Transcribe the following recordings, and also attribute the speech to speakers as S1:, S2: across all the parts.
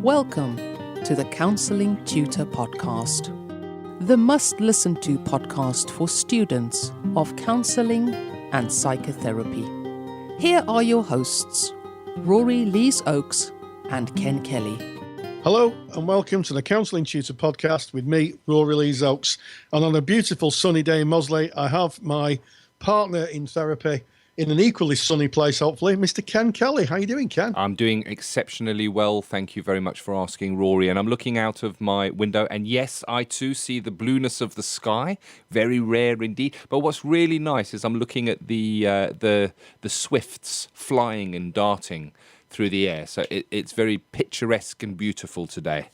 S1: Welcome to the Counselling Tutor podcast, the must-listen-to podcast for students of counselling and psychotherapy. Here are your hosts, Rory Lees-Oakes and Ken Kelly.
S2: Hello and welcome to the Counselling Tutor podcast with me, Rory Lees-Oakes. And on a beautiful sunny day in Mosley, I have my partner in therapy in an equally sunny place, hopefully, Mr. Ken Kelly. How are you doing, Ken?
S3: I'm doing exceptionally well. Thank you very much for asking, Rory. And I'm looking out of my window, and yes, I too see the blueness of the sky. Very rare indeed. But what's really nice is I'm looking at the swifts flying and darting through the air. So it's very picturesque and beautiful today.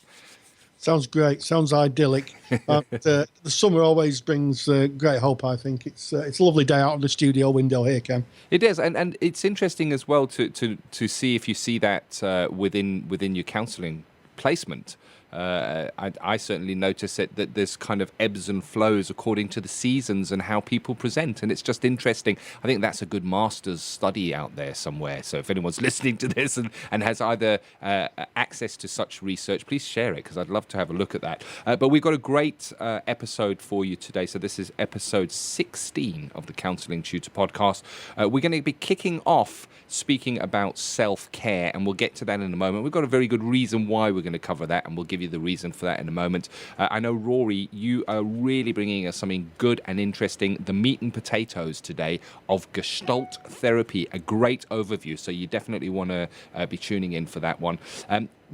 S2: Sounds great. Sounds idyllic. The summer always brings great hope, I think. It's a lovely day out of the studio window here, Ken.
S3: It is, and it's interesting as well to see if you see that within your counselling placement. I certainly notice that there's kind of ebbs and flows according to the seasons and how people present, and it's just interesting. I think that's a good master's study out there somewhere. So if anyone's listening to this and has either access to such research, please share it, because I'd love to have a look at that. But we've got a great episode for you today. So this is episode 16 of the Counselling Tutor podcast. We're going to be kicking off speaking about self-care, and we'll get to that in a moment. We've got a very good reason why we're going to cover that, and we'll give you the reason for that in a moment. I know, Rory, you are really bringing us something good and interesting, the meat and potatoes today of Gestalt therapy, a great overview, so you definitely want to be tuning in for that one.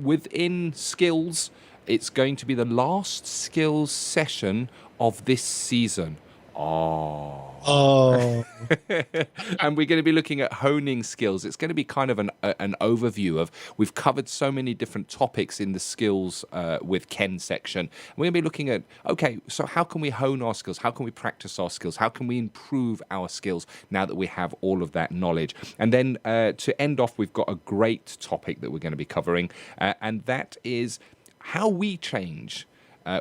S3: Within skills, it's going to be the last skills session of this season. Oh. And we're going to be looking at honing skills. It's going to be kind of an overview of, we've covered so many different topics in the skills with Ken section. We're going to be looking at, okay, so how can we hone our skills? How can we practice our skills? How can we improve our skills now that we have all of that knowledge? And then to end off, we've got a great topic that we're going to be covering, and that is how we change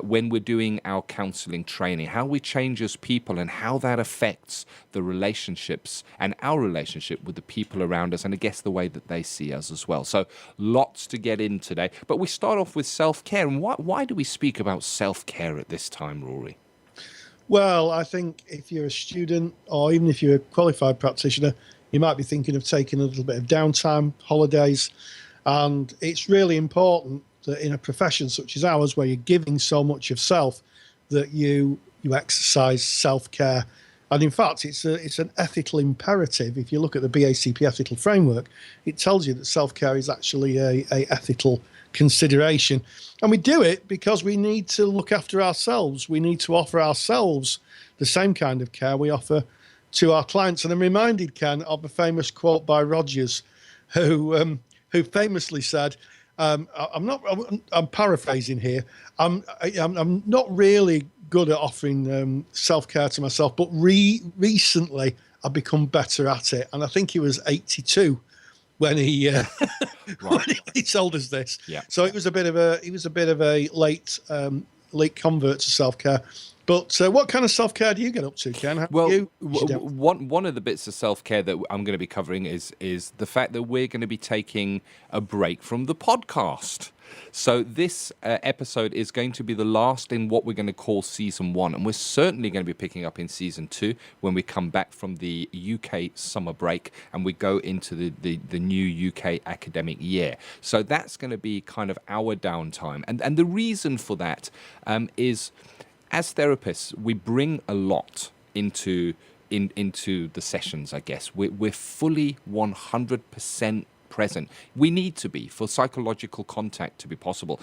S3: when we're doing our counselling training, how we change as people and how that affects the relationships and our relationship with the people around us, and I guess the way that they see us as well. So lots to get in today. But we start off with self-care. And why do we speak about self-care at this time, Rory?
S2: Well, I think if you're a student or even if you're a qualified practitioner, you might be thinking of taking a little bit of downtime, holidays, and it's really important that in a profession such as ours, where you're giving so much of self, that you exercise self-care. And in fact, it's an ethical imperative. If you look at the BACP ethical framework, it tells you that self-care is actually a ethical consideration. And we do it because we need to look after ourselves. We need to offer ourselves the same kind of care we offer to our clients. And I'm reminded, Ken, of a famous quote by Rogers, who famously said, I'm paraphrasing here. I'm not really good at offering self-care to myself, but recently I've become better at it. And I think he was 82 when he when he told us this. Yeah. So it was a bit of a late convert to self-care. But what kind of self-care do you get up to, Ken?
S3: One of the bits of self-care that I'm going to be covering is the fact that we're going to be taking a break from the podcast. So this episode is going to be the last in what we're going to call season 1, and we're certainly going to be picking up in season 2 when we come back from the UK summer break and we go into the new UK academic year. So that's going to be kind of our downtime, and the reason for that is, as therapists, we bring a lot into the sessions, I guess. We're fully 100% present. We need to be for psychological contact to be possible.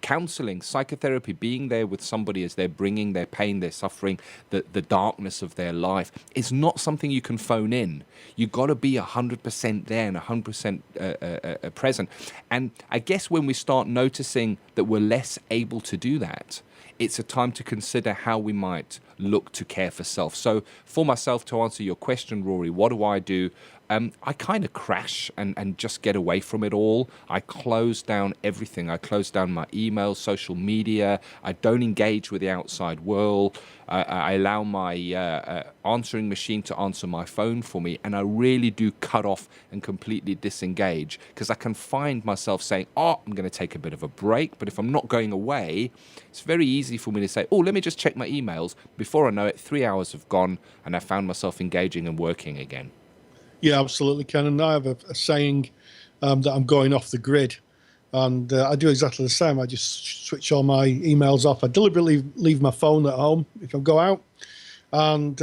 S3: Counselling, psychotherapy, being there with somebody as they're bringing their pain, their suffering, the darkness of their life, is not something you can phone in. You've got to be 100% there and 100% present. And I guess when we start noticing that we're less able to do that, it's a time to consider how we might look to care for self. So for myself, to answer your question, Rory, what do I do? I kind of crash and just get away from it all. I close down everything. I close down my email, social media. I don't engage with the outside world. I allow my answering machine to answer my phone for me. And I really do cut off and completely disengage, because I can find myself saying, oh, I'm going to take a bit of a break. But if I'm not going away, it's very easy for me to say, oh, let me just check my emails. Before I know it, 3 hours have gone and I found myself engaging and working again.
S2: Yeah, absolutely, Ken. And I have a saying that I'm going off the grid. And I do exactly the same. I just switch all my emails off. I deliberately leave my phone at home if I go out, and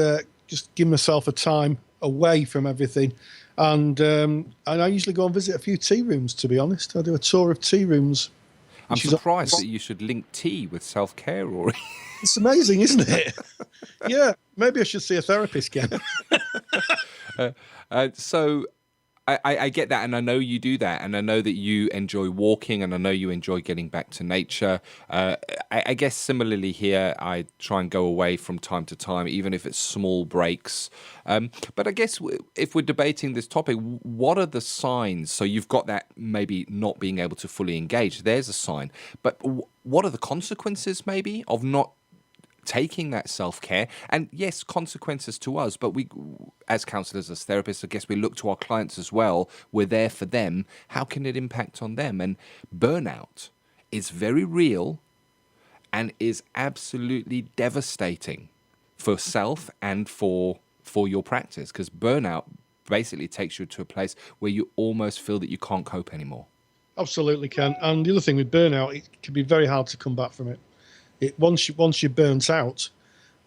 S2: just give myself a time away from everything. And I usually go and visit a few tea rooms, to be honest. I do a tour of tea rooms.
S3: I'm surprised that you should link tea with self-care, Rory.
S2: It's amazing, isn't it? Yeah, maybe I should see a therapist, Ken.
S3: So I get that, and I know you do that, and I know that you enjoy walking, and I know you enjoy getting back to nature. I guess similarly here, I try and go away from time to time, even if it's small breaks. But I guess if we're debating this topic, what are the signs? So you've got that maybe not being able to fully engage. There's a sign. But what are the consequences maybe of not taking that self-care? And yes, consequences to us, but we, as counsellors, as therapists, I guess we look to our clients as well. We're there for them. How can it impact on them? And burnout is very real and is absolutely devastating for self and for your practice, because burnout basically takes you to a place where you almost feel that you can't cope anymore.
S2: Absolutely, Ken. And the other thing with burnout, it can be very hard to come back from it. Once you're burnt out,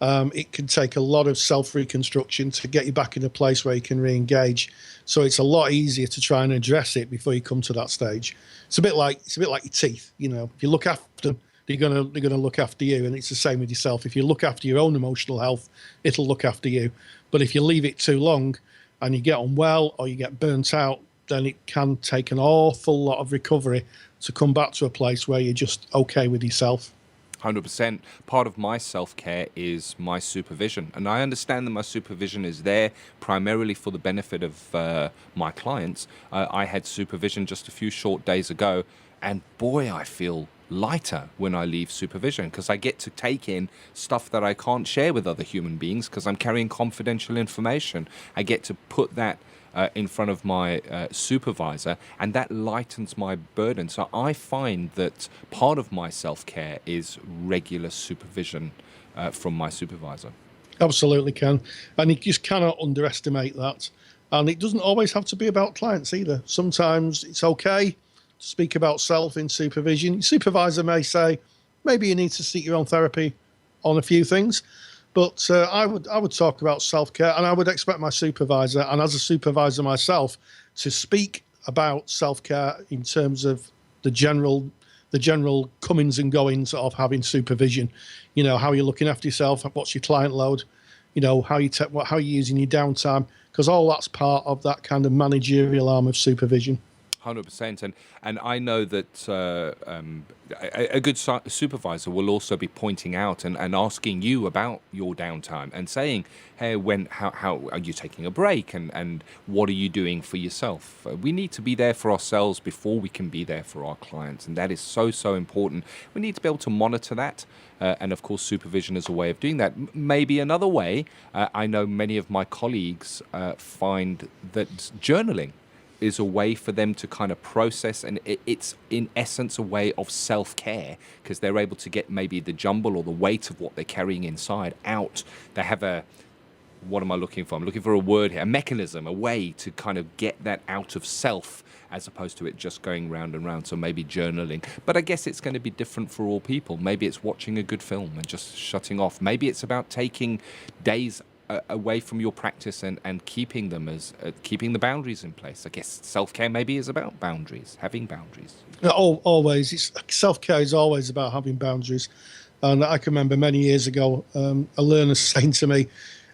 S2: it can take a lot of self-reconstruction to get you back in a place where you can re-engage. So it's a lot easier to try and address it before you come to that stage. It's a bit like your teeth. You know, if you look after them, they're gonna look after you, and it's the same with yourself. If you look after your own emotional health, it'll look after you. But if you leave it too long and you get unwell or you get burnt out, then it can take an awful lot of recovery to come back to a place where you're just okay with yourself.
S3: 100%. Part of my self-care is my supervision. And I understand that my supervision is there primarily for the benefit of my clients. I had supervision just a few short days ago, and boy, I feel lighter when I leave supervision, because I get to take in stuff that I can't share with other human beings because I'm carrying confidential information. I get to put that in front of my supervisor, and that lightens my burden. So I find that part of my self-care is regular supervision from my supervisor.
S2: Absolutely, Ken. And you just cannot underestimate that. And it doesn't always have to be about clients either. Sometimes it's okay to speak about self in supervision. Your supervisor may say, maybe you need to seek your own therapy on a few things. But I would talk about self-care, and I would expect my supervisor, and as a supervisor myself, to speak about self-care in terms of the general comings and goings of having supervision. You know, how you're looking after yourself, what's your client load, you know, how you're using your downtime, because all that's part of that kind of managerial arm of supervision.
S3: 100%. And I know that a good supervisor will also be pointing out and asking you about your downtime and saying, hey, how are you taking a break, and what are you doing for yourself? We need to be there for ourselves before we can be there for our clients, and that is so important. We need to be able to monitor that, and of course supervision is a way of doing that. Maybe another way, I know many of my colleagues find that journaling is a way for them to kind of process, and it's in essence a way of self-care, because they're able to get maybe the jumble or the weight of what they're carrying inside out. They have what am I looking for? I'm looking for a word here, a mechanism, a way to kind of get that out of self, as opposed to it just going round and round. So maybe journaling. But I guess it's going to be different for all people. Maybe it's watching a good film and just shutting off. Maybe it's about taking days away from your practice and keeping them as keeping the boundaries in place. I guess self-care maybe is about boundaries, having boundaries.
S2: Always. Self-care is always about having boundaries. And I can remember many years ago, a learner saying to me,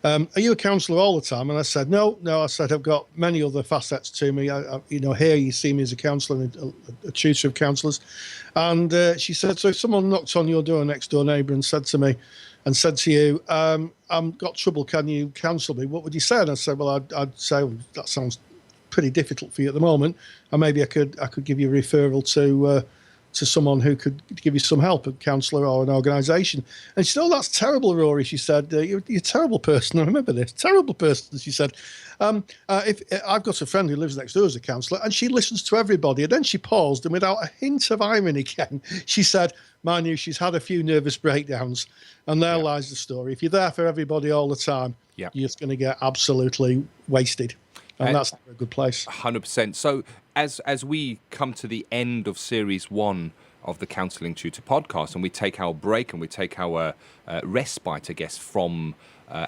S2: Are you a counsellor all the time? And I said, no. I said, I've got many other facets to me. Here you see me as a counsellor and a tutor of counsellors. And she said, so if someone knocked on your door, next door neighbour, and said to you, I've got trouble, can you counsel me? What would you say? And I said, well, I'd say, well, that sounds pretty difficult for you at the moment, and maybe I could give you a referral to someone who could give you some help, a counsellor or an organisation. And she said, oh, that's terrible, Rory. She said, you're a terrible person. I remember this. Terrible person, she said. If I've got a friend who lives next door as a counsellor, and she listens to everybody. And then she paused, and without a hint of irony, Ken, she said, mind you, she's had a few nervous breakdowns. And there lies the story. If you're there for everybody all the time, you're just going to get absolutely wasted. And that's not a good place.
S3: 100%. So as we come to the end of Series 1 of the Counselling Tutor podcast, and we take our break and we take our respite, I guess, from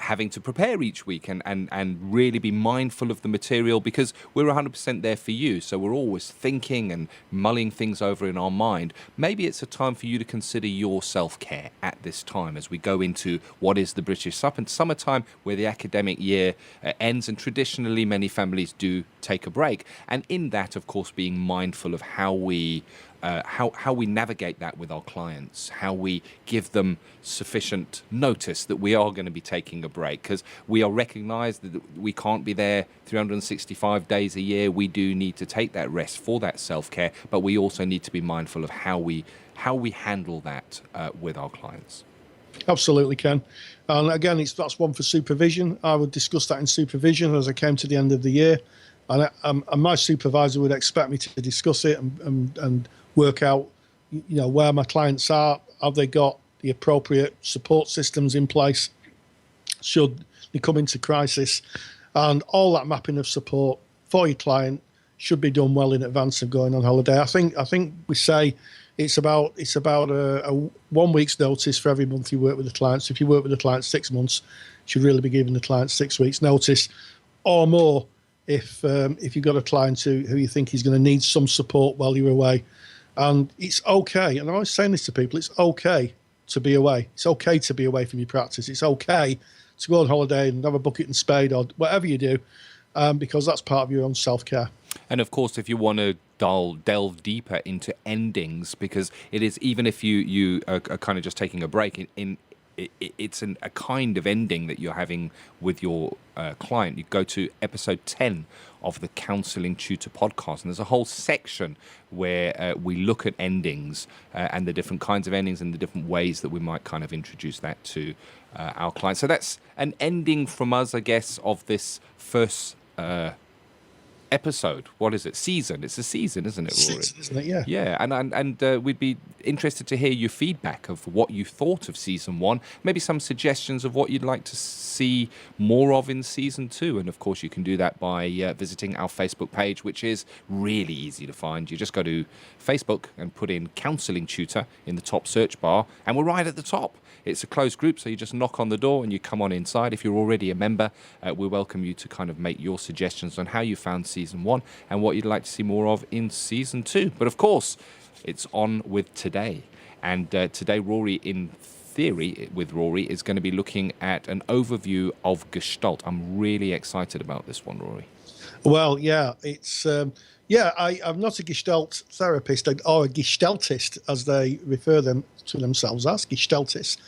S3: having to prepare each week and really be mindful of the material, because we're 100% there for you. So we're always thinking and mulling things over in our mind. Maybe it's a time for you to consider your self-care at this time as we go into what is the British summertime, where the academic year ends, and traditionally many families do take a break. And in that, of course, being mindful of how we navigate that with our clients, how we give them sufficient notice that we are going to be taking a break, because we are recognised that we can't be there 365 days a year. We do need to take that rest for that self-care, but we also need to be mindful of how we handle that with our clients.
S2: Absolutely, Ken. And again, that's one for supervision. I would discuss that in supervision as I came to the end of the year. And my supervisor would expect me to discuss it and work out, where my clients are. Have they got the appropriate support systems in place should they come into crisis? And all that mapping of support for your client should be done well in advance of going on holiday. I think we say it's about a 1 week's notice for every month you work with the client. So if you work with the client 6 months, you should really be giving the client 6 weeks notice or more if you've got a client who you think is going to need some support while you're away. And it's okay, and I'm always saying this to people, it's okay to be away. It's okay to be away from your practice. It's okay to go on holiday and have a bucket and spade or whatever you do, because that's part of your own self-care. And
S3: of course, if you want to delve deeper into endings, because it is, even if you are kind of just taking a break, it's a kind of ending that you're having with your client. You go to episode 10 of the Counselling Tutor podcast, and there's a whole section where we look at endings and the different kinds of endings and the different ways that we might kind of introduce that to our clients. So that's an ending from us, I guess, of this first episode. What is it? Season. It's a season, isn't it, Rory?
S2: Season, isn't it? Yeah.
S3: Yeah, and we'd be interested to hear your feedback of what you thought of season 1. Maybe some suggestions of what you'd like to see more of in season 2. And of course, you can do that by visiting our Facebook page, which is really easy to find. You just go to Facebook and put in Counselling Tutor in the top search bar, and we're right at the top. It's a closed group, so you just knock on the door and you come on inside. If you're already a member, we welcome you to kind of make your suggestions on how you found season 1 and what you'd like to see more of in season 2. But of course, it's on with today. And today, Rory, in theory, with Rory, is going to be looking at an overview of Gestalt. I'm really excited about this one, Rory.
S2: Well, yeah, it's... I'm not a Gestalt therapist or a Gestaltist, as they refer them to themselves as, Gestaltists.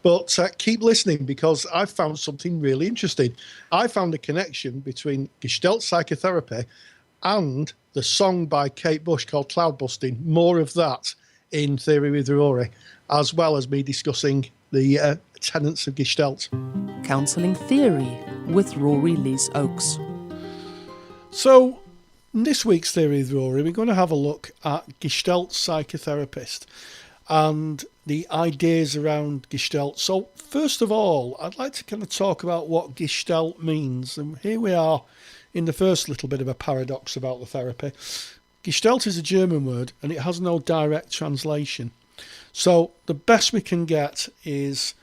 S2: But keep listening, because I found something really interesting. I found a connection between Gestalt psychotherapy and the song by Kate Bush called Cloudbusting. More of that in Theory with Rory, as well as me discussing the tenets of Gestalt.
S1: Counselling Theory with Rory Lees-Oakes.
S2: So, in this week's Theory with Rory, we're going to have a look at Gestalt psychotherapist and the ideas around Gestalt. So, first of all, I'd like to kind of talk about what Gestalt means. And here we are in the first little bit of a paradox about the therapy. Gestalt is a German word, and it has no direct translation. So, the best we can get is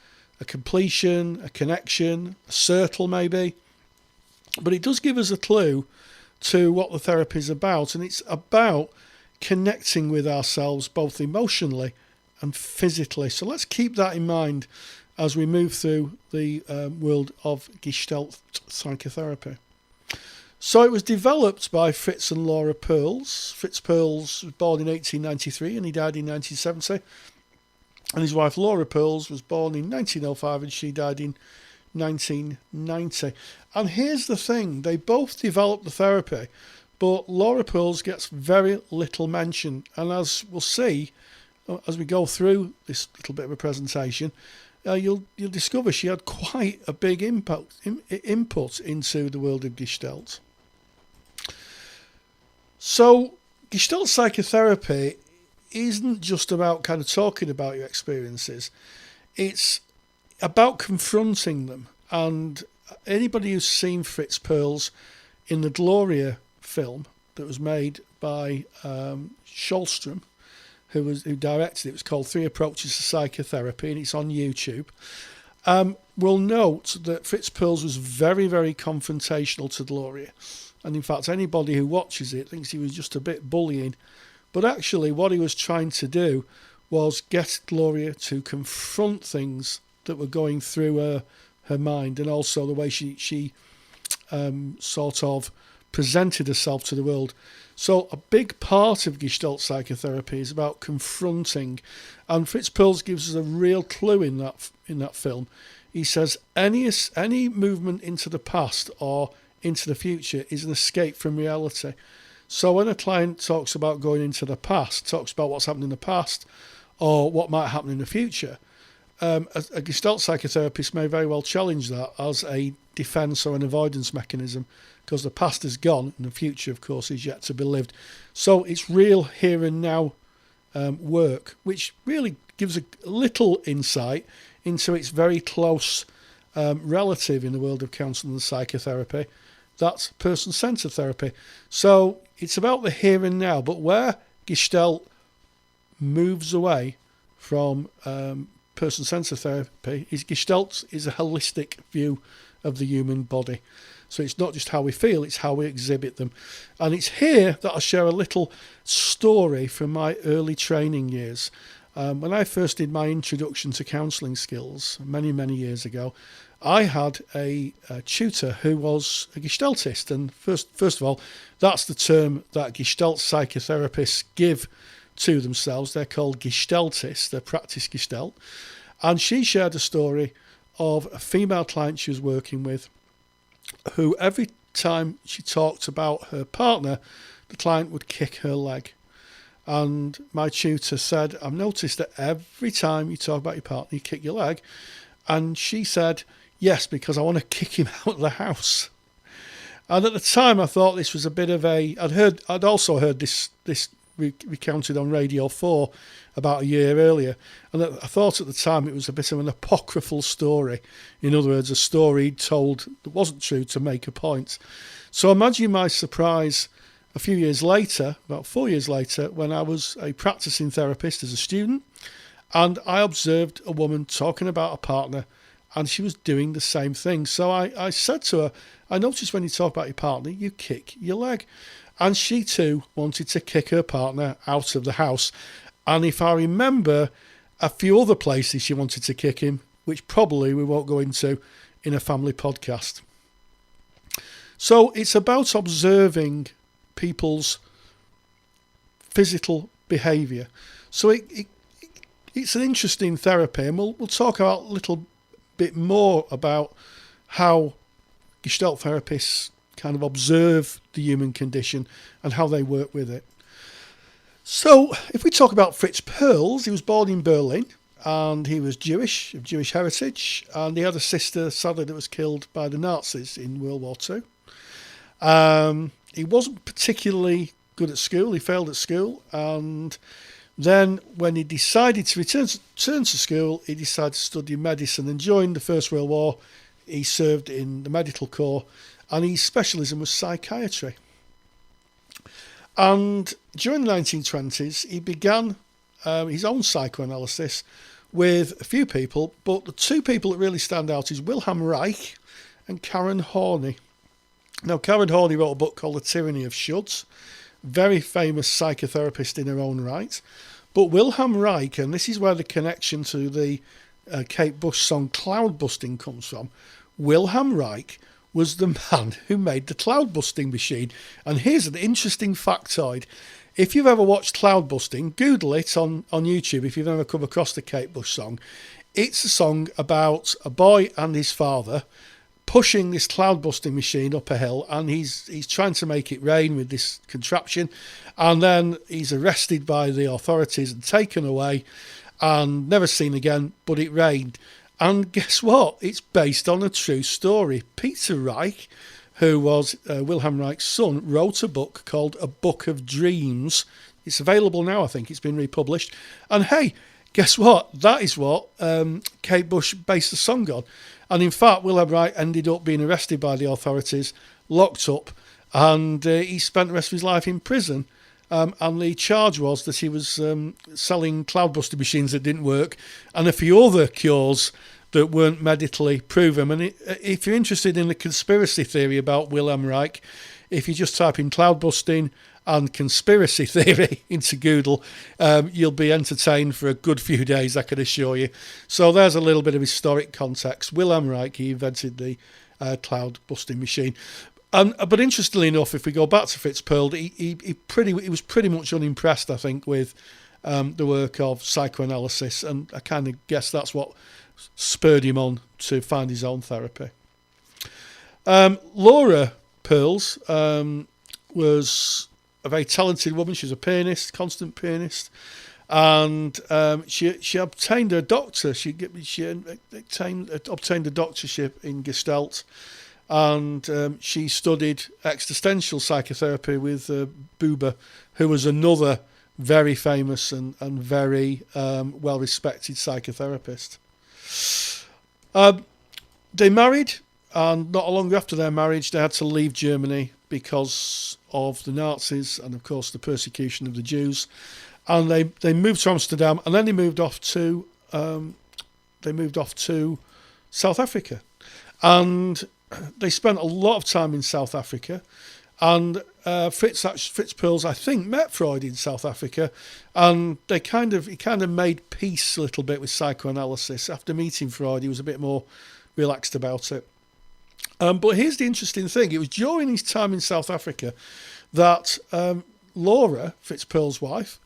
S2: a completion, a connection, a circle maybe. But it does give us a clue to what the therapy is about, and it's about connecting with ourselves both emotionally and physically. So let's keep that in mind as we move through the world of Gestalt psychotherapy. So it was developed by Fritz and Laura Perls. Fritz Perls was born in 1893 and he died in 1970. And his wife Laura Perls was born in 1905 and she died in 1990. And here's the thing, they both developed the therapy, but Laura Perls gets very little mention. And as we'll see, as we go through this little bit of a presentation, you'll discover she had quite a big input into the world of Gestalt. So Gestalt psychotherapy isn't just about kind of talking about your experiences. It's about confronting them. And anybody who's seen Fritz Perls in the Gloria film that was made by Schulstrom, who directed it, it was called Three Approaches to Psychotherapy, and it's on YouTube, will note that Fritz Perls was very, very confrontational to Gloria. And in fact, anybody who watches it thinks he was just a bit bullying. But actually, what he was trying to do was get Gloria to confront things that were going through her mind, and also the way she sort of presented herself to the world. So a big part of Gestalt psychotherapy is about confronting, and Fritz Perls gives us a real clue in that film. He says any movement into the past or into the future is an escape from reality. So when a client talks about going into the past, talks about what's happened in the past or what might happen in the future, a Gestalt psychotherapist may very well challenge that as a defence or an avoidance mechanism, because the past is gone and the future, of course, is yet to be lived. So it's real here and now work, which really gives a little insight into its very close relative in the world of counselling and psychotherapy. That's person-centred therapy. So it's about the here and now, but where Gestalt moves away from person-centred therapy is Gestalt is a holistic view of the human body. So it's not just how we feel, it's how we exhibit them. And it's here that I'll share a little story from my early training years. When I first did my introduction to counselling skills many, many years ago, I had a tutor who was a Gestaltist. And first of all, that's the term that Gestalt psychotherapists give to themselves. They're called Gestaltists, they practice Gestalt. And she shared a story of a female client she was working with, who every time she talked about her partner, the client would kick her leg. And my tutor said, I've noticed that every time you talk about your partner, you kick your leg. And she said, yes, because I want to kick him out of the house. And at the time, I thought this was a bit of I'd also heard this recounted on Radio 4 about a year earlier. And I thought at the time it was a bit of an apocryphal story. In other words, a story told that wasn't true to make a point. So imagine my surprise a few years later, about 4 years later, when I was a practicing therapist as a student, and I observed a woman talking about a partner, and she was doing the same thing. So I said to her, I noticed when you talk about your partner, you kick your leg. And she too wanted to kick her partner out of the house. And if I remember, a few other places she wanted to kick him, which probably we won't go into in a family podcast. So it's about observing people's physical behaviour. So it's an interesting therapy, and we'll talk about a little bit more about how Gestalt therapists kind of observe the human condition and how they work with it. So if we talk about Fritz Perls, he was born in Berlin and he was Jewish, of Jewish heritage, and he had a sister, sadly, that was killed by the Nazis in World War II. He wasn't particularly good at school, he failed at school, and then when he decided to return to school, he decided to study medicine, and during the First World War he served in the medical corps, and his specialism was psychiatry. And during the 1920s, he began his own psychoanalysis with a few people, but the two people that really stand out is Wilhelm Reich and Karen Horney. Now, Karen Horney wrote a book called The Tyranny of Shoulds, very famous psychotherapist in her own right. But Wilhelm Reich, and this is where the connection to the Kate Bush song Cloud Busting comes from, Wilhelm Reich was the man who made the cloud busting machine. And here's an interesting factoid. If you've ever watched cloud busting, Google it on YouTube if you've ever come across the Kate Bush song. It's a song about a boy and his father pushing this cloud busting machine up a hill, and he's trying to make it rain with this contraption, and then he's arrested by the authorities and taken away and never seen again, but it rained. And guess what? It's based on a true story. Peter Reich, who was Wilhelm Reich's son, wrote a book called A Book of Dreams. It's available now, I think. It's been republished. And hey, guess what? That is what Kate Bush based the song on. And in fact, Wilhelm Reich ended up being arrested by the authorities, locked up, and he spent the rest of his life in prison. And the charge was that he was selling cloudbuster machines that didn't work and a few other cures that weren't medically proven. And if you're interested in the conspiracy theory about Wilhelm Reich, if you just type in cloudbusting and conspiracy theory into Google, you'll be entertained for a good few days, I can assure you. So there's a little bit of historic context. Wilhelm Reich, he invented the cloud busting machine. But interestingly enough, if we go back to Fitzgerald, he was pretty much unimpressed, I think, with the work of psychoanalysis, and I kind of guess that's what spurred him on to find his own therapy. Laura Pearls was a very talented woman. She was a pianist, constant pianist, and she obtained a doctor. She obtained a doctorship in Gestalt. And she studied existential psychotherapy with Buber, who was another very famous and very well-respected psychotherapist. They married, and not long after their marriage, they had to leave Germany because of the Nazis and, of course, the persecution of the Jews. And they moved to Amsterdam, and then they moved off to South Africa, and they spent a lot of time in South Africa, and Fritz Perls, I think, met Freud in South Africa, and he kind of made peace a little bit with psychoanalysis. After meeting Freud, he was a bit more relaxed about it. But here's the interesting thing. It was during his time in South Africa that Laura, Fitzgerald's wife,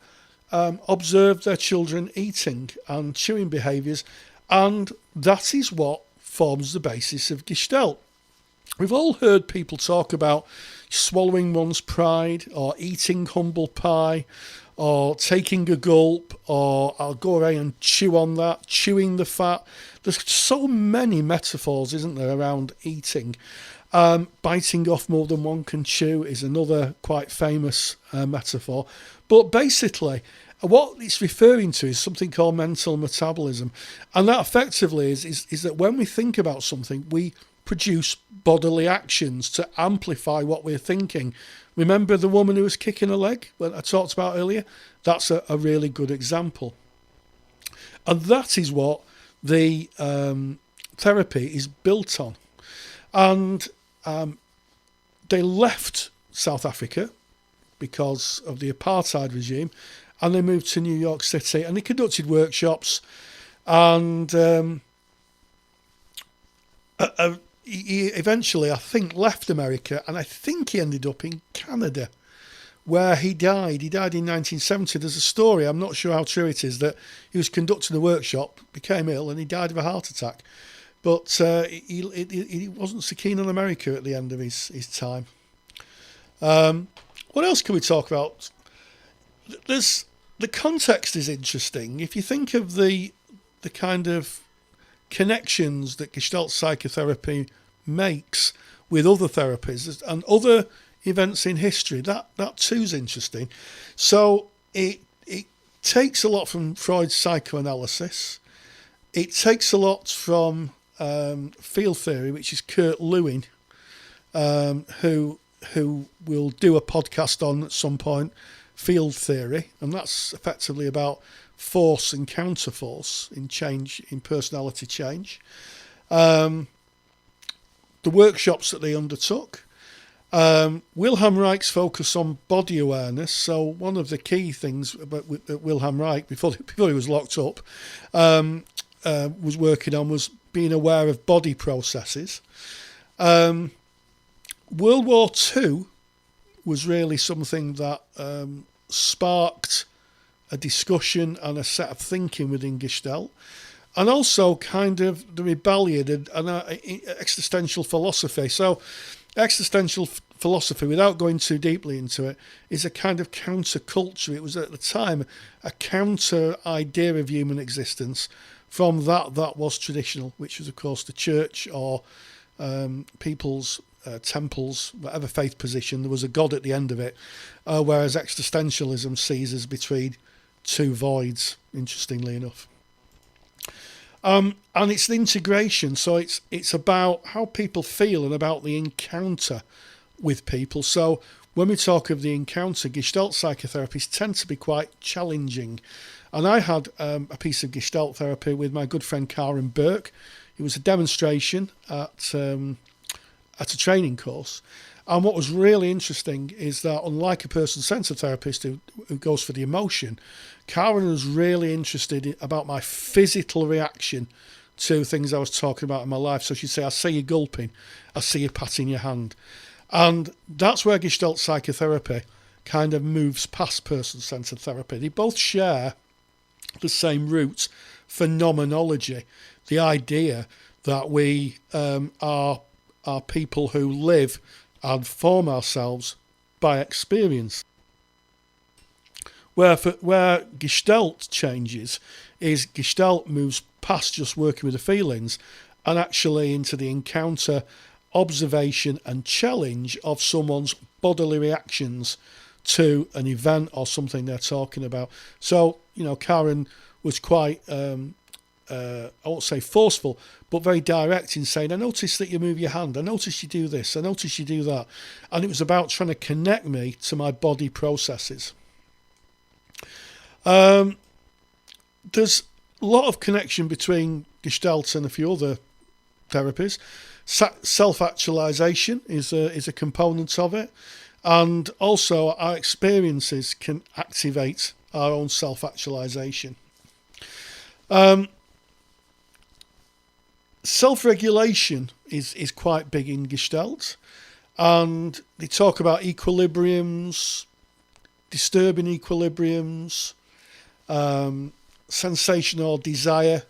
S2: observed their children eating and chewing behaviours, and that is what forms the basis of Gestalt. We've all heard people talk about swallowing one's pride, or eating humble pie, or taking a gulp, or I'll go away and chew on that, chewing the fat. There's so many metaphors, isn't there, around eating. Biting off more than one can chew is another quite famous metaphor. But basically, what it's referring to is something called mental metabolism. And that effectively is that when we think about something, we produce bodily actions to amplify what we're thinking. Remember the woman who was kicking her leg that I talked about earlier? That's a really good example. And that is what the therapy is built on. And they left South Africa because of the apartheid regime, and they moved to New York City, and they conducted workshops, and he eventually, I think, left America, and I think he ended up in Canada, where he died. He died in 1970. There's a story, I'm not sure how true it is, that he was conducting a workshop, became ill, and he died of a heart attack. But he wasn't so keen on America at the end of his time. What else can we talk about? The context is interesting. If you think of the kind of connections that Gestalt psychotherapy makes with other therapies and other events in history, that too is interesting. So it takes a lot from Freud's psychoanalysis. It takes a lot from field theory, which is Kurt Lewin, who will do a podcast on at some point, field theory, and that's effectively about force and counterforce in personality change. The workshops that they undertook. Wilhelm Reich's focus on body awareness. So one of the key things about Wilhelm Reich before he was locked up, was working on was being aware of body processes. World War II was really something that sparked a discussion and a set of thinking within Gestalt, and also kind of the rebellion and existential philosophy. So existential philosophy, without going too deeply into it, is a kind of counter-culture. It was at the time a counter idea of human existence from that was traditional, which was of course the church or people's temples, whatever faith position, there was a god at the end of it, whereas existentialism sees us between two voids, interestingly enough. And it's the integration, so it's about how people feel and about the encounter with people. So when we talk of the encounter, Gestalt psychotherapies tend to be quite challenging. And I had a piece of Gestalt therapy with my good friend Karen Burke. It was a demonstration at a training course. And what was really interesting is that, unlike a person-centered therapist who goes for the emotion, Karen was really interested about my physical reaction to things I was talking about in my life. So she'd say, I see you gulping, I see you patting your hand. And that's where Gestalt psychotherapy kind of moves past person-centered therapy. They both share the same root, phenomenology, the idea that we are people who live and form ourselves by experience. Where Gestalt changes is Gestalt moves past just working with the feelings and actually into the encounter, observation and challenge of someone's bodily reactions to an event or something they're talking about. So, Karen was quite, I won't say forceful, but very direct in saying, I noticed that you move your hand, I noticed you do this, I noticed you do that. And it was about trying to connect me to my body processes. There's a lot of connection between Gestalt and a few other therapies. Self-actualization is a component of it, and also our experiences can activate our own self-actualization. Self-regulation is quite big in Gestalt, and they talk about equilibriums, disturbing equilibriums, sensation or desire,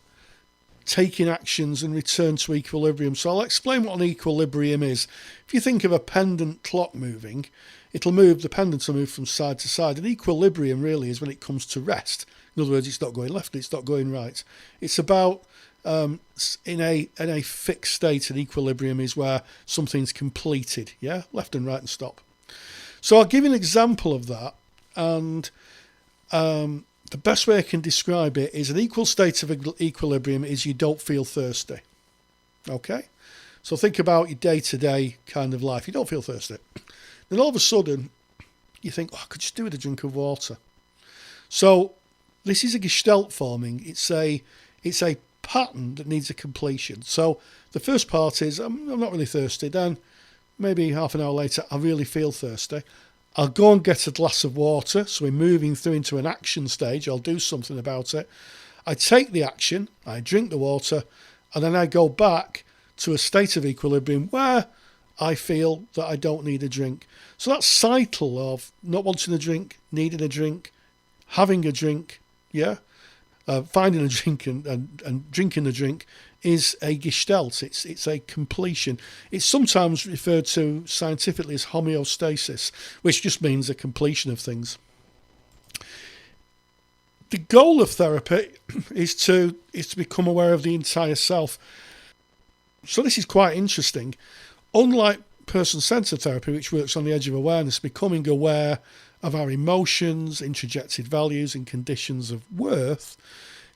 S2: taking actions and return to equilibrium. So I'll explain what an equilibrium is. If you think of a pendant clock moving, the pendant will move from side to side. An equilibrium really is when it comes to rest. In other words, it's not going left, it's not going right. It's about in a fixed state. An equilibrium is where something's completed, left and right and stop. So I'll give you an example of that, and the best way I can describe it is an equal state of equilibrium is you don't feel thirsty. Okay? So think about your day-to-day kind of life. You don't feel thirsty. Then all of a sudden, you think, I could just do with a drink of water. So this is a Gestalt forming. It's a pattern that needs a completion. So the first part is, I'm not really thirsty. Then maybe half an hour later, I really feel thirsty. I'll go and get a glass of water. So we're moving through into an action stage. I'll do something about it. I take the action, I drink the water, and then I go back to a state of equilibrium where I feel that I don't need a drink. So that cycle of not wanting a drink, needing a drink, having a drink, finding a drink and drinking a drink is a Gestalt. It's a completion. It's sometimes referred to scientifically as homeostasis, which just means a completion of things. The goal of therapy is to become aware of the entire self. So this is quite interesting. Unlike person-centered therapy, which works on the edge of awareness, becoming aware of our emotions, introjected values and conditions of worth,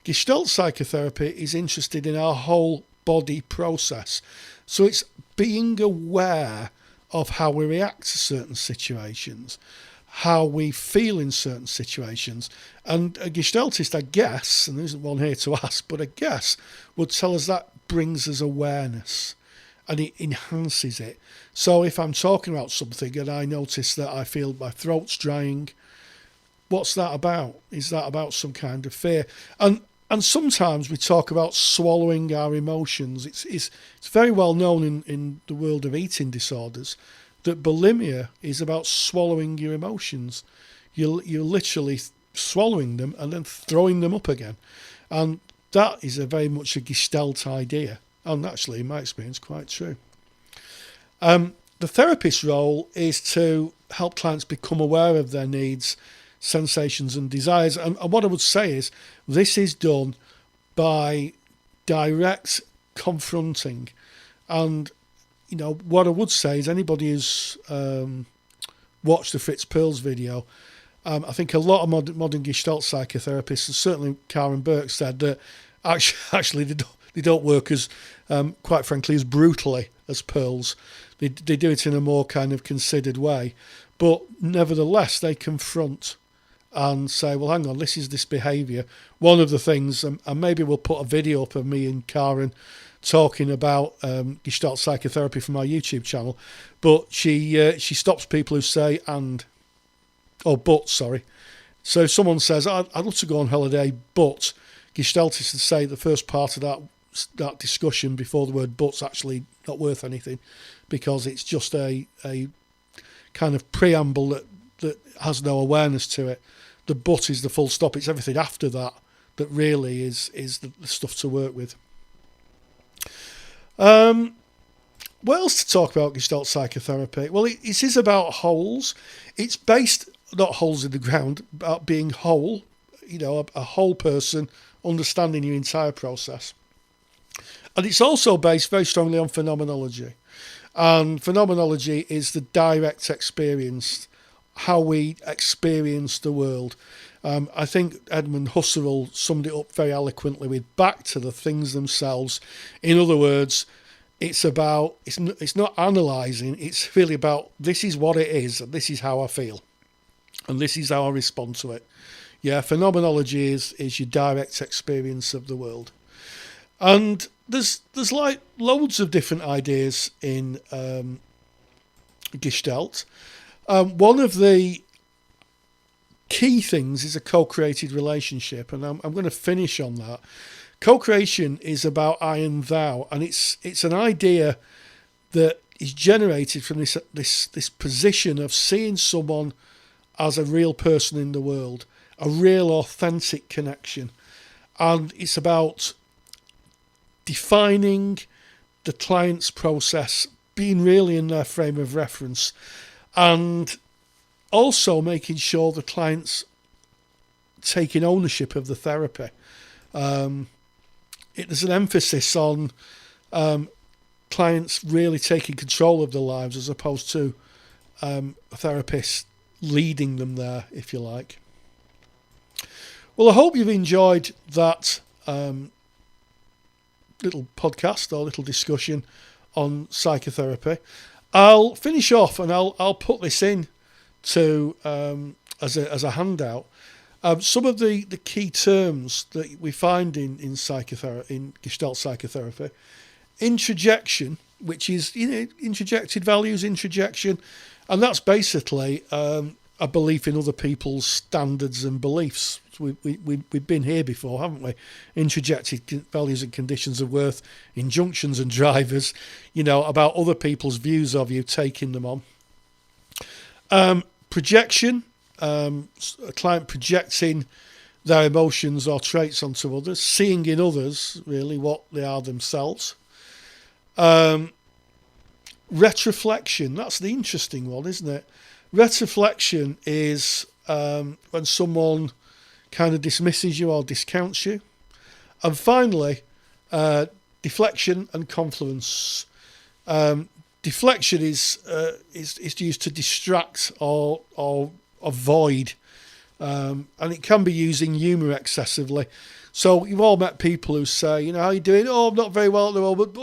S2: Gestalt psychotherapy is interested in our whole body process. So it's being aware of how we react to certain situations, how we feel in certain situations. And a Gestaltist, I guess, and there isn't one here to ask, but I guess would tell us that brings us awareness and it enhances it. So if I'm talking about something and I notice that I feel my throat's drying, what's that about? Is that about some kind of fear? And And sometimes we talk about swallowing our emotions. It's very well known in the world of eating disorders that bulimia is about swallowing your emotions. You're literally swallowing them and then throwing them up again. And that is very much a Gestalt idea. And actually, in my experience, quite true. The therapist's role is to help clients become aware of their needs, sensations and desires. And what I would say is this is done by direct confronting. And, what I would say is anybody who's watched the Fritz Perls video, I think a lot of modern Gestalt psychotherapists, and certainly Karen Burke said that actually they don't work as, quite frankly, as brutally as Perls. They do it in a more kind of considered way. But nevertheless, they confront and say, well, hang on, this is this behaviour. One of the things, and maybe we'll put a video up of me and Karen talking about Gestalt psychotherapy from our YouTube channel, but she stops people who say but, sorry. So if someone says, I'd love to go on holiday, but Gestaltists would say the first part of that discussion before the word but's actually not worth anything, because it's just a kind of preamble that has no awareness to it. The but is the full stop. It's everything after that really is the stuff to work with. What else to talk about Gestalt psychotherapy? Well, it is about wholes. It's based, not holes in the ground, about being whole, a whole person, understanding your entire process. And it's also based very strongly on phenomenology. And phenomenology is the direct experience, how we experience the world. I think Edmund Husserl summed it up very eloquently with back to the things themselves. In other words, it's not analysing, it's really about this is what it is and this is how I feel and this is how I respond to it. Yeah, phenomenology is your direct experience of the world. And there's like loads of different ideas in Gestalt. One of the key things is a co-created relationship, and I'm going to finish on that. Co-creation is about I and thou, and it's an idea that is generated from this position of seeing someone as a real person in the world, a real authentic connection, and it's about defining the client's process, being really in their frame of reference, and also making sure the client's taking ownership of the therapy. There's an emphasis on clients really taking control of their lives as opposed to a therapist leading them there, if you like. Well, I hope you've enjoyed that little podcast or little discussion on psychotherapy. I'll finish off and I'll put this in to as a handout. Some of the key terms that we find in psychotherapy, in Gestalt psychotherapy: introjection, which is introjected values, introjection, and that's basically a belief in other people's standards and beliefs. We've been here before, haven't we? Introjected values and conditions of worth, injunctions and drivers, about other people's views of you, taking them on. Projection, a client projecting their emotions or traits onto others, seeing in others really what they are themselves. Retroflexion, that's the interesting one, isn't it? Retroflexion is when someone kind of dismisses you or discounts you. And finally, deflection and confluence. Deflection is used to distract or avoid, and it can be using humour excessively. So you've all met people who say, how are you doing? Oh, I'm not very well at the moment.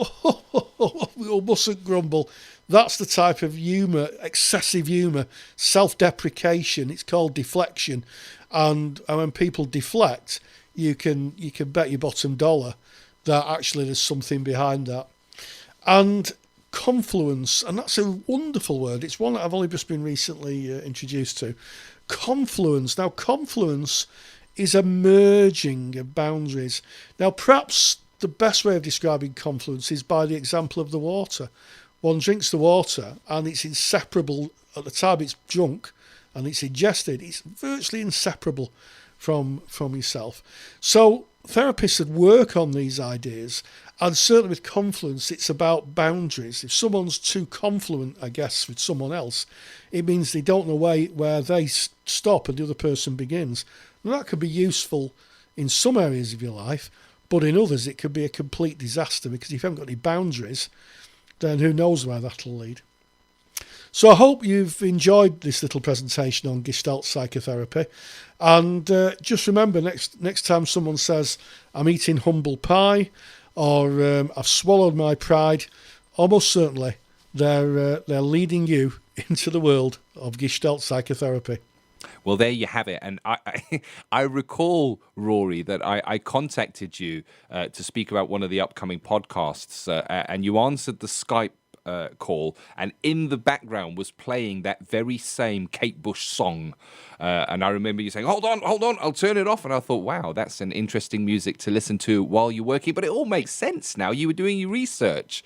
S2: We mustn't grumble. That's the type of humour, excessive humour, self-deprecation. It's called deflection. And when people deflect, you can bet your bottom dollar that actually there's something behind that. And confluence, and that's a wonderful word. It's one that I've only just been recently introduced to. Confluence. Now, confluence is a merging of boundaries. Now, perhaps the best way of describing confluence is by the example of the water. One drinks the water and it's inseparable. At the time it's drunk and it's ingested, it's virtually inseparable from yourself. So therapists would work on these ideas, and certainly with confluence, it's about boundaries. If someone's too confluent, I guess, with someone else, it means they don't know where they stop and the other person begins. And that could be useful in some areas of your life, but in others it could be a complete disaster, because if you haven't got any boundaries, then who knows where that'll lead. So I hope you've enjoyed this little presentation on Gestalt psychotherapy. And just remember, next time someone says, I'm eating humble pie, or I've swallowed my pride, almost certainly they're leading you into the world of Gestalt psychotherapy.
S3: Well, there you have it. And I recall, Rory, that I contacted you to speak about one of the upcoming podcasts, and you answered the Skype call, and in the background was playing that very same Kate Bush song. And I remember you saying, hold on, I'll turn it off. And I thought, wow, that's an interesting music to listen to while you're working. But it all makes sense now. You were doing your research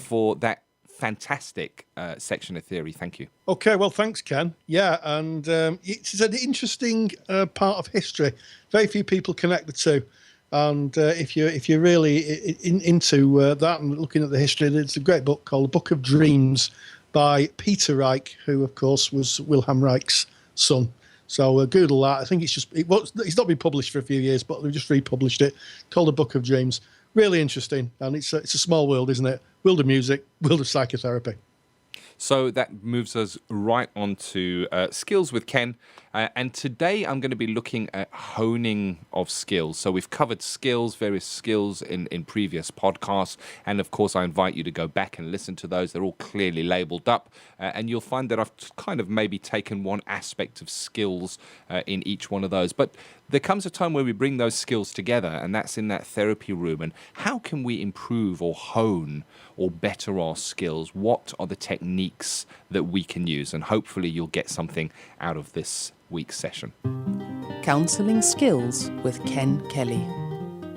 S3: for that fantastic section of theory. Thank you.
S2: Okay, well, thanks, Ken. Yeah, and it's an interesting part of history. Very few people connect the two. And if you're really into that and looking at the history, there's a great book called The Book of Dreams by Peter Reich, who, of course, was Wilhelm Reich's son. So Google that. I think it's not been published for a few years, but they've just republished it, called The Book of Dreams. Really interesting, and it's a small world, isn't it? World of music, world of psychotherapy.
S3: So that moves us right on to skills with Ken. And today I'm going to be looking at honing of skills. So we've covered skills, various skills in previous podcasts. And of course, I invite you to go back and listen to those. They're all clearly labeled up. And you'll find that I've kind of maybe taken one aspect of skills in each one of those. But there comes a time where we bring those skills together, and that's in that therapy room. And how can we improve or hone or better our skills? What are the techniques that we can use? And hopefully you'll get something out of this week's session.
S1: Counselling Skills with Ken Kelly.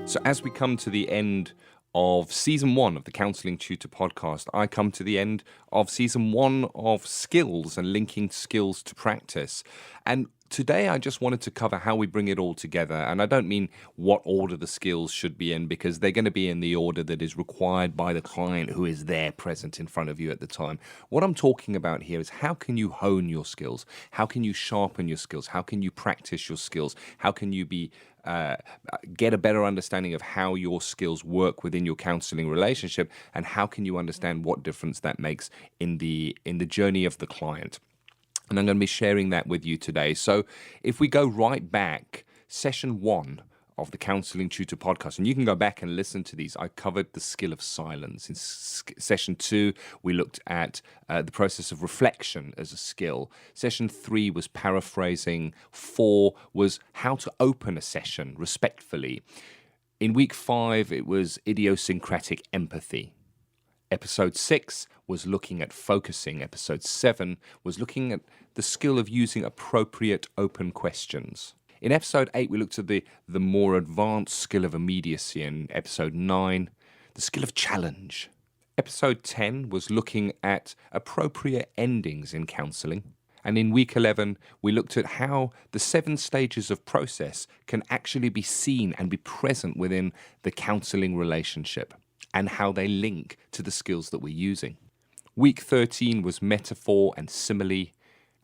S3: So as we come to the end of season 1 of the Counselling Tutor podcast, I come to the end of season 1 of skills and linking skills to practice. And today I just wanted to cover how we bring it all together. And I don't mean what order the skills should be in, because they're going to be in the order that is required by the client who is there present in front of you at the time. What I'm talking about here is, how can you hone your skills? How can you sharpen your skills? How can you practice your skills? How can you get a better understanding of how your skills work within your counseling relationship? And how can you understand what difference that makes in the journey of the client? And I'm going to be sharing that with you today. So if we go right back, session 1 of the Counselling Tutor podcast, and you can go back and listen to these, I covered the skill of silence. In session 2, we looked at the process of reflection as a skill. Session 3 was paraphrasing. 4 was how to open a session respectfully. In week 5, it was idiosyncratic empathy. Episode 6 was looking at focusing. Episode 7 was looking at the skill of using appropriate open questions. In episode 8, we looked at the more advanced skill of immediacy. In episode 9, the skill of challenge. Episode 10 was looking at appropriate endings in counselling. And in week 11, we looked at how the 7 stages of process can actually be seen and be present within the counselling relationship, and how they link to the skills that we're using. Week 13 was metaphor and simile.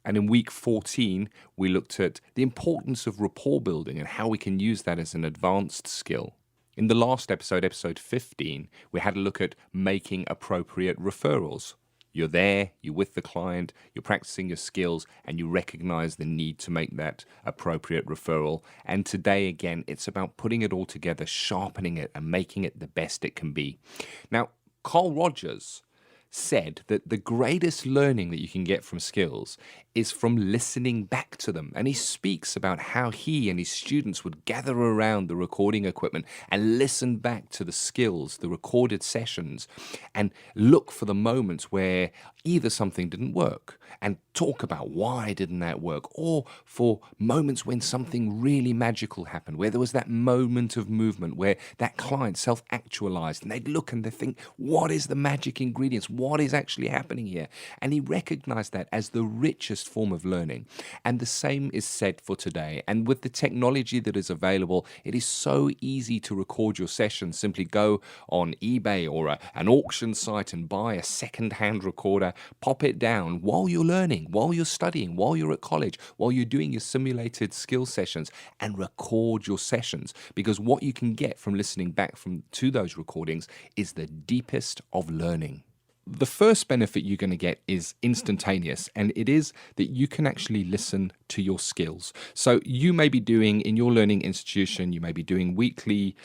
S3: And in week 14, we looked at the importance of rapport building and how we can use that as an advanced skill. In the last episode, episode 15, we had a look at making appropriate referrals. You're there, you're with the client, you're practicing your skills, and you recognize the need to make that appropriate referral. And today, again, it's about putting it all together, sharpening it, and making it the best it can be. Now, Carl Rogers said that the greatest learning that you can get from skills is from listening back to them. And he speaks about how he and his students would gather around the recording equipment and listen back to the skills, the recorded sessions, and look for the moments where either something didn't work and talk about why didn't that work, or for moments when something really magical happened, where there was that moment of movement where that client self-actualized and they'd look and they think, what is the magic ingredients? What is actually happening here? And he recognized that as the richest form of learning. And the same is said for today. And with the technology that is available, it is so easy to record your sessions. Simply go on eBay or an auction site and buy a second-hand recorder, pop it down while you're learning, while you're studying, while you're at college, while you're doing your simulated skill sessions, and record your sessions. Because what you can get from listening back to those recordings is the deepest of learning. The first benefit you're going to get is instantaneous, and it is that you can actually listen to your skills. So you may be doing, in your learning institution, you may be doing weekly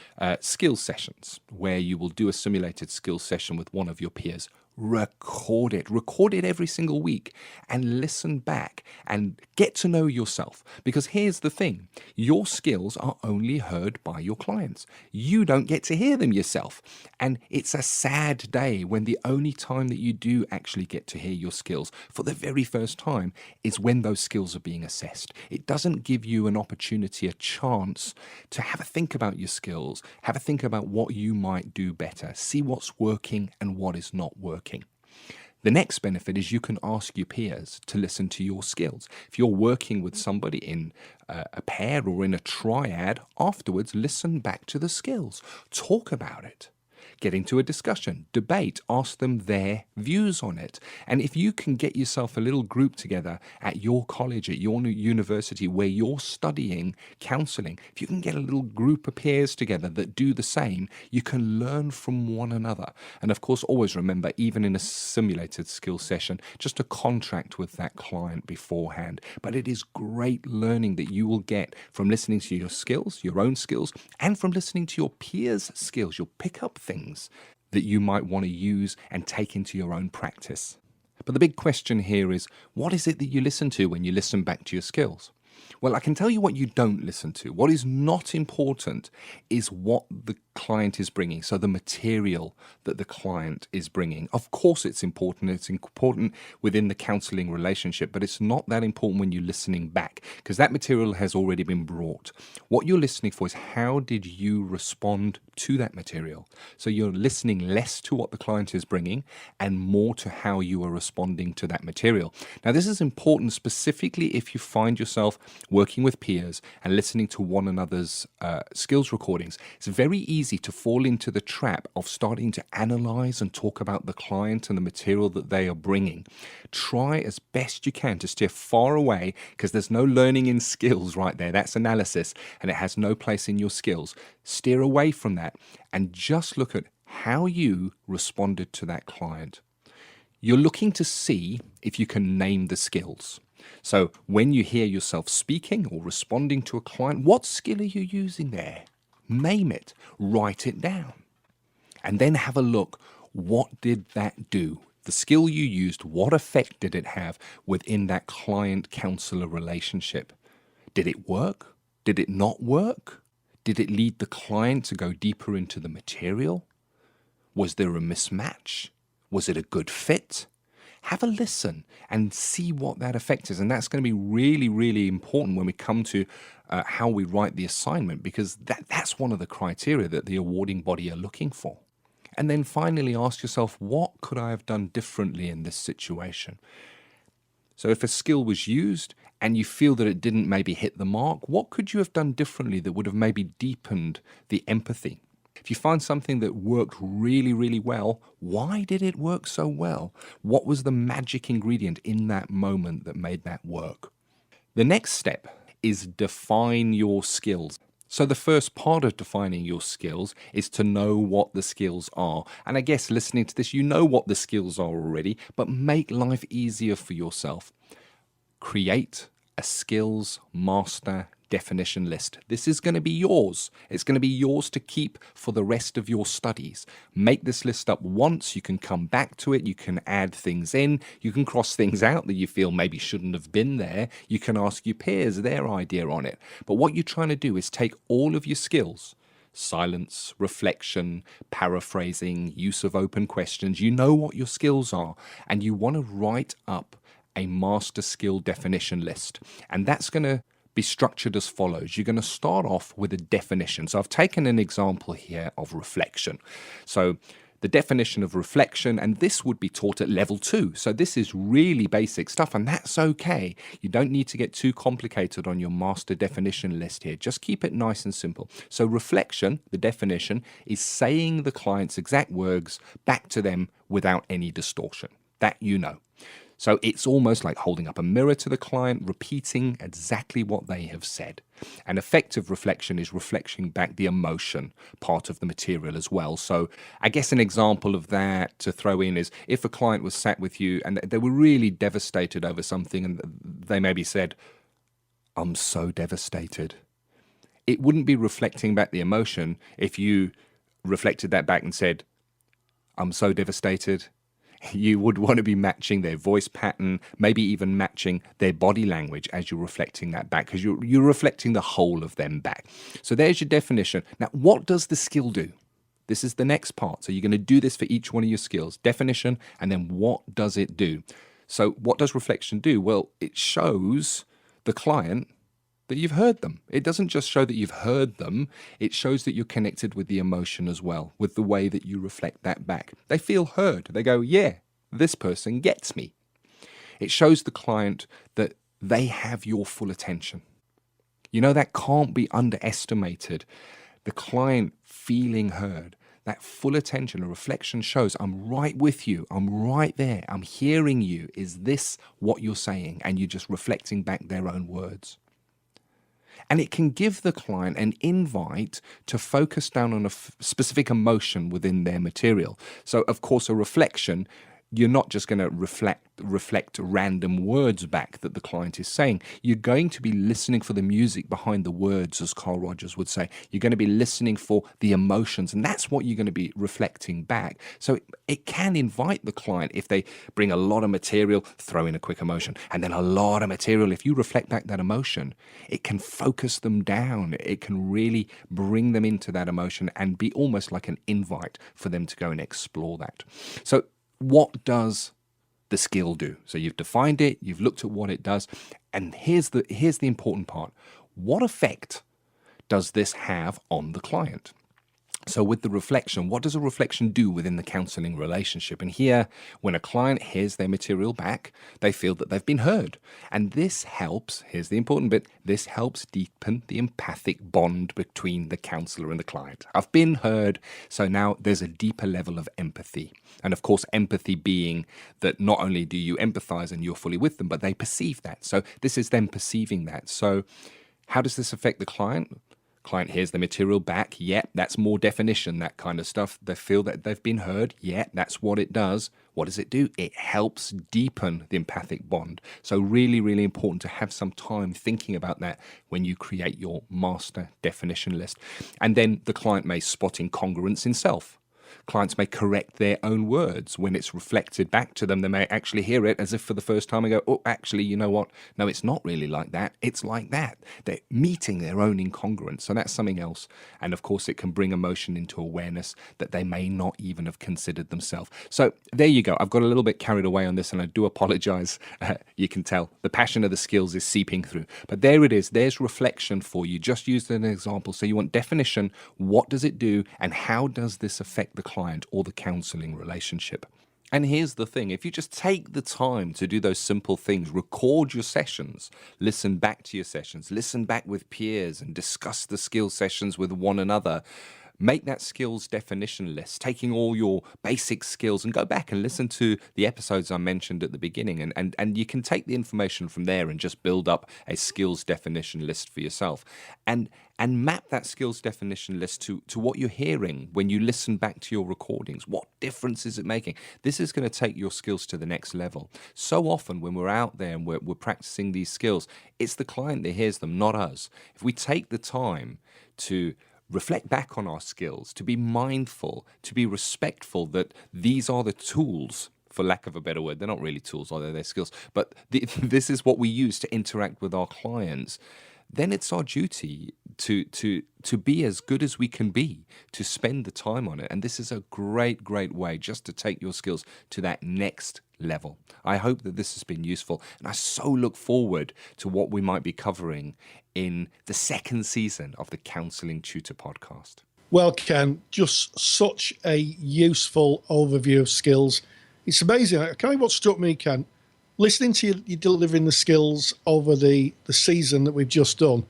S3: skills sessions where you will do a simulated skills session with one of your peers. Record it every single week, and listen back and get to know yourself. Because here's the thing, your skills are only heard by your clients. You don't get to hear them yourself. And it's a sad day when the only time that you do actually get to hear your skills for the very first time is when those skills are being assessed. It doesn't give you an opportunity, a chance to have a think about your skills, have a think about what you might do better, see what's working and what is not working. The next benefit is you can ask your peers to listen to your skills. If you're working with somebody in a pair or in a triad, afterwards listen back to the skills. Talk about it. Get into a discussion, debate, ask them their views on it. And if you can get yourself a little group together at your college, at your university where you're studying counselling, if you can get a little group of peers together that do the same, you can learn from one another. And of course, always remember, even in a simulated skill session, just to contract with that client beforehand. But it is great learning that you will get from listening to your skills, your own skills, and from listening to your peers' skills. You'll pick up things that you might want to use and take into your own practice. But the big question here is, what is it that you listen to when you listen back to your skills? Well, I can tell you what you don't listen to. What is not important is what the client is bringing, so the material that the client is bringing. Of course it's important. It's important within the counselling relationship, but it's not that important when you're listening back, because that material has already been brought. What you're listening for is, how did you respond to that material? So you're listening less to what the client is bringing and more to how you are responding to that material. Now, this is important specifically if you find yourself working with peers and listening to one another's skills recordings. It's very easy to fall into the trap of starting to analyze and talk about the client and the material that they are bringing. Try as best you can to steer far away, because there's no learning in skills right there. That's analysis, and it has no place in your skills. Steer away from that and just look at how you responded to that client. You're looking to see if you can name the skills. So when you hear yourself speaking or responding to a client, what skill are you using there? Name it, write it down, and then have a look. What did that do? The skill you used, what effect did it have within that client-counselor relationship? Did it work? Did it not work? Did it lead the client to go deeper into the material? Was there a mismatch? Was it a good fit? Have a listen and see what that effect is. And that's going to be really, really important when we come to how we write the assignment, because that's one of the criteria that the awarding body are looking for. And then finally ask yourself, what could I have done differently in this situation? So if a skill was used and you feel that it didn't maybe hit the mark, what could you have done differently that would have maybe deepened the empathy? If you find something that worked really, really well, why did it work so well? What was the magic ingredient in that moment that made that work? The next step is define your skills. So the first part of defining your skills is to know what the skills are. And I guess listening to this, you know what the skills are already, but make life easier for yourself. Create a skills master definition list. This is going to be yours. It's going to be yours to keep for the rest of your studies. Make this list up once. You can come back to it. You can add things in. You can cross things out that you feel maybe shouldn't have been there. You can ask your peers their idea on it. But what you're trying to do is take all of your skills, silence, reflection, paraphrasing, use of open questions. You know what your skills are, and you want to write up a master skill definition list. And that's going to be structured as follows. You're going to start off with a definition. So I've taken an example here of reflection. So the definition of reflection, and this would be taught at level 2. So this is really basic stuff, and that's okay. You don't need to get too complicated on your master definition list here. Just keep it nice and simple. So reflection, the definition, is saying the client's exact words back to them without any distortion. That you know. So it's almost like holding up a mirror to the client, repeating exactly what they have said. And effective reflection is reflecting back the emotion part of the material as well. So I guess an example of that to throw in is if a client was sat with you and they were really devastated over something and they maybe said, "I'm so devastated." It wouldn't be reflecting back the emotion if you reflected that back and said, "I'm so devastated." You would want to be matching their voice pattern, maybe even matching their body language as you're reflecting that back, because you're reflecting the whole of them back. So there's your definition. Now, what does the skill do? This is the next part. So you're going to do this for each one of your skills. Definition, and then what does it do? So what does reflection do? Well, it shows the client that you've heard them. It doesn't just show that you've heard them, it shows that you're connected with the emotion as well, with the way that you reflect that back. They feel heard. They go, yeah, this person gets me. It shows the client that they have your full attention. You know, that can't be underestimated. The client feeling heard, that full attention, a reflection shows, I'm right with you, I'm right there, I'm hearing you. Is this what you're saying? And you're just reflecting back their own words. And it can give the client an invite to focus down on a specific emotion within their material. So, of course, a reflection, you're not just going to reflect random words back that the client is saying. You're going to be listening for the music behind the words, as Carl Rogers would say. You're going to be listening for the emotions, and that's what you're going to be reflecting back. So it can invite the client, if they bring a lot of material, throw in a quick emotion, and then a lot of material. If you reflect back that emotion, it can focus them down. It can really bring them into that emotion and be almost like an invite for them to go and explore that. So what does the skill do? So you've defined it, you've looked at what it does, and here's the important part. What effect does this have on the client? So with the reflection, what does a reflection do within the counselling relationship? And here, when a client hears their material back, they feel that they've been heard. And this helps, here's the important bit, this helps deepen the empathic bond between the counsellor and the client. I've been heard, so now there's a deeper level of empathy. And of course, empathy being that not only do you empathise and you're fully with them, but they perceive that. So this is them perceiving that. So how does this affect the client? Client hears the material back, that's more definition, that kind of stuff. They feel that they've been heard, that's what it does. What does it do? It helps deepen the empathic bond. So really, really important to have some time thinking about that when you create your master definition list. And then the client may spot incongruence in self. Clients may correct their own words. When it's reflected back to them, they may actually hear it as if for the first time and go, oh, actually, you know what? No, it's not really like that. It's like that. They're meeting their own incongruence. So that's something else. And of course, it can bring emotion into awareness that they may not even have considered themselves. So there you go. I've got a little bit carried away on this and I do apologize. You can tell the passion of the skills is seeping through. But there it is. There's reflection for you. Just use an example. So you want definition. What does it do? And how does this affect the client or the counselling relationship? And here's the thing, if you just take the time to do those simple things, record your sessions, listen back to your sessions, listen back with peers and discuss the skill sessions with one another, make that skills definition list, taking all your basic skills, and go back and listen to the episodes I mentioned at the beginning. And you can take the information from there and just build up a skills definition list for yourself. And map that skills definition list to what you're hearing when you listen back to your recordings. What difference is it making? This is going to take your skills to the next level. So often when we're out there and we're practicing these skills, it's the client that hears them, not us. If we take the time to reflect back on our skills, to be mindful, to be respectful that these are the tools, for lack of a better word. They're not really tools, although they're skills, but this is what we use to interact with our clients. Then it's our duty to be as good as we can be, to spend the time on it. And this is a great, great way just to take your skills to that next level. I hope that this has been useful, and I so look forward to what we might be covering in the second season of the Counselling Tutor podcast.
S2: Well, Ken, just such a useful overview of skills. It's amazing. Kind of what struck me, Ken, listening to you delivering the skills over the season that we've just done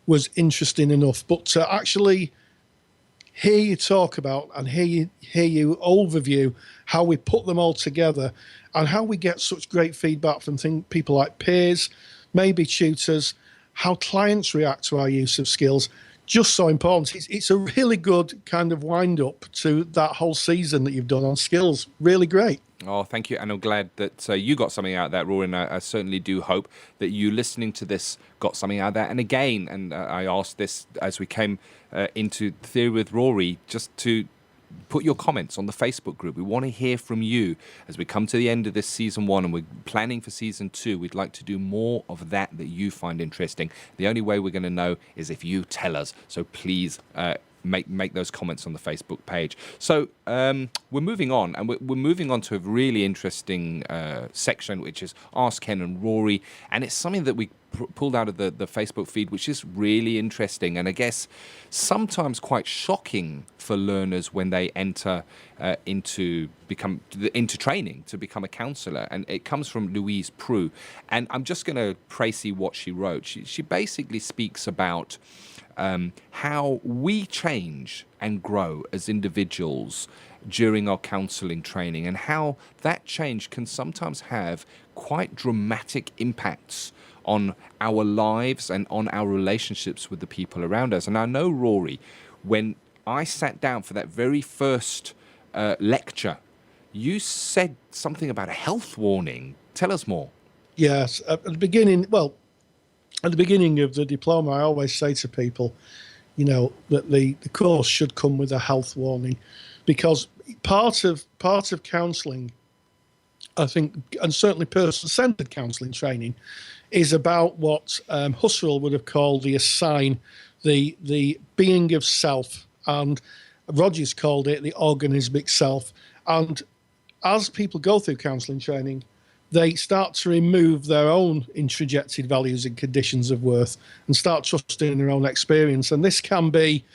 S2: was interesting enough, but to actually hear you talk about and hear you overview how we put them all together and how we get such great feedback from people like peers, maybe tutors, how clients react to our use of skills, just so important. It's a really good kind of wind up to that whole season that you've done on skills. Really great.
S3: Oh, thank you. And I'm glad that you got something out of that, Rory. And I certainly do hope that you listening to this got something out of that. And again, and I asked this as we came into Theory with Rory, just to put your comments on the Facebook group. We want to hear from you as we come to the end of this season 1 and we're planning for season 2. We'd like to do more of that you find interesting. The only way we're going to know is if you tell us. So please make those comments on the Facebook page. So we're moving on, and we're moving on to a really interesting section, which is Ask Ken and Rory, and it's something that we pulled out of the Facebook feed, which is really interesting, and I guess sometimes quite shocking for learners when they enter into training to become a counsellor. And it comes from Louise Prue, and I'm just going to précis what she wrote. She basically speaks about how we change and grow as individuals during our counselling training, and how that change can sometimes have quite dramatic impacts on our lives and on our relationships with the people around us. And I know, Rory, when I sat down for that very first lecture, you said something about a health warning. Tell us more.
S2: Yes, at the beginning of the diploma, I always say to people, that the course should come with a health warning, because part of counselling, I think, and certainly person-centred counselling training, is about what Husserl would have called the assign, the being of self, and Rogers called it the organismic self. And as people go through counselling training, they start to remove their own introjected values and conditions of worth and start trusting in their own experience. And this can be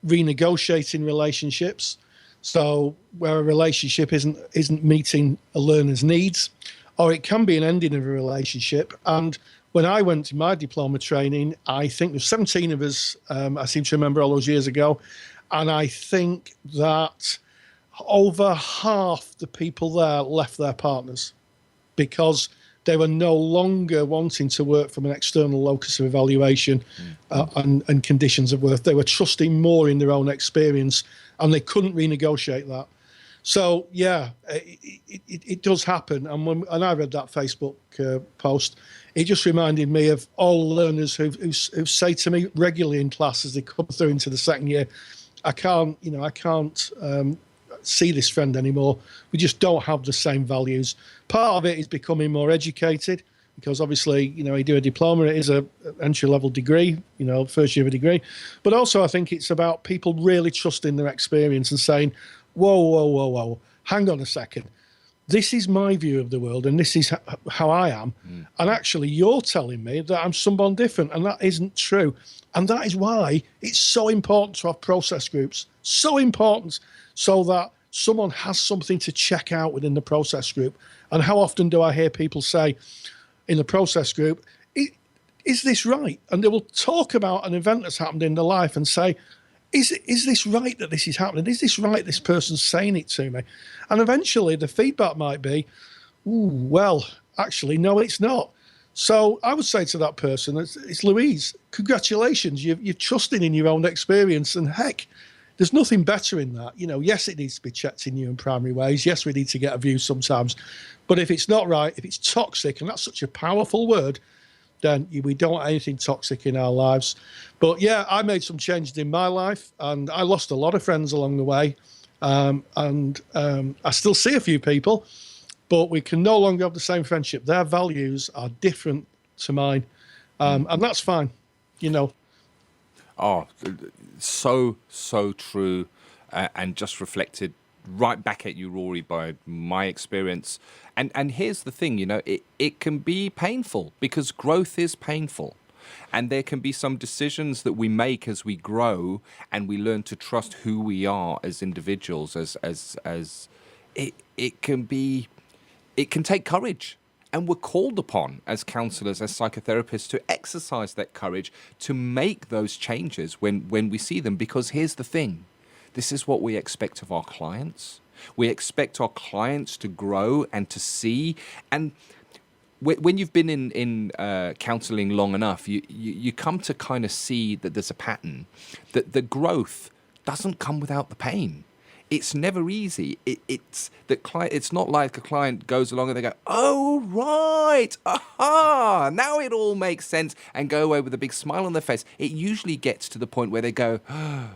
S2: renegotiating relationships. So where a relationship isn't meeting a learner's needs, or it can be an ending of a relationship. And when I went to my diploma training, I think there's 17 of us, I seem to remember all those years ago, and I think that over half the people there left their partners because they were no longer wanting to work from an external locus of evaluation and conditions of worth. They were trusting more in their own experience, and they couldn't renegotiate that. So, yeah, it does happen. And I read that Facebook post, it just reminded me of all learners who say to me regularly in class as they come through into the second year, I can't see this friend anymore. We just don't have the same values. Part of it is becoming more educated, because obviously, you do a diploma, it is an entry-level degree, first year of a degree. But also I think it's about people really trusting their experience and saying, whoa, hang on a second. This is my view of the world, and this is how I am. And actually, you're telling me that I'm someone different, and that isn't true. And that is why it's so important to have process groups. So important, so that someone has something to check out within the process group. And how often do I hear people say in the process group, is this right? And they will talk about an event that's happened in their life and say, is this right that this is happening? Is this right? This person's saying it to me, and eventually the feedback might be, "Ooh, well, actually, no, it's not." So I would say to that person, "It's Louise. Congratulations, you're trusting in your own experience, and heck, there's nothing better in that. Yes, it needs to be checked in new and primary ways. Yes, we need to get a view sometimes, but if it's not right, if it's toxic, and that's such a powerful word." Then we don't want anything toxic in our lives. But yeah, I made some changes in my life, and I lost a lot of friends along the way. And I still see a few people, but we can no longer have the same friendship. Their values are different to mine, and that's fine,
S3: Oh, so true, and just reflected right back at you, Rory, by my experience. And here's the thing, it can be painful, because growth is painful. And there can be some decisions that we make as we grow and we learn to trust who we are as individuals, as it can take courage. And we're called upon as counsellors, as psychotherapists, to exercise that courage to make those changes when we see them. Because here's the thing, this is what we expect of our clients. We expect our clients to grow and to see. And when you've been in counselling long enough, you come to kind of see that there's a pattern, that the growth doesn't come without the pain. It's never easy. It's not like a client goes along and they go, "Oh, right, aha, now it all makes sense," and go away with a big smile on their face. It usually gets to the point where they go, "Oh,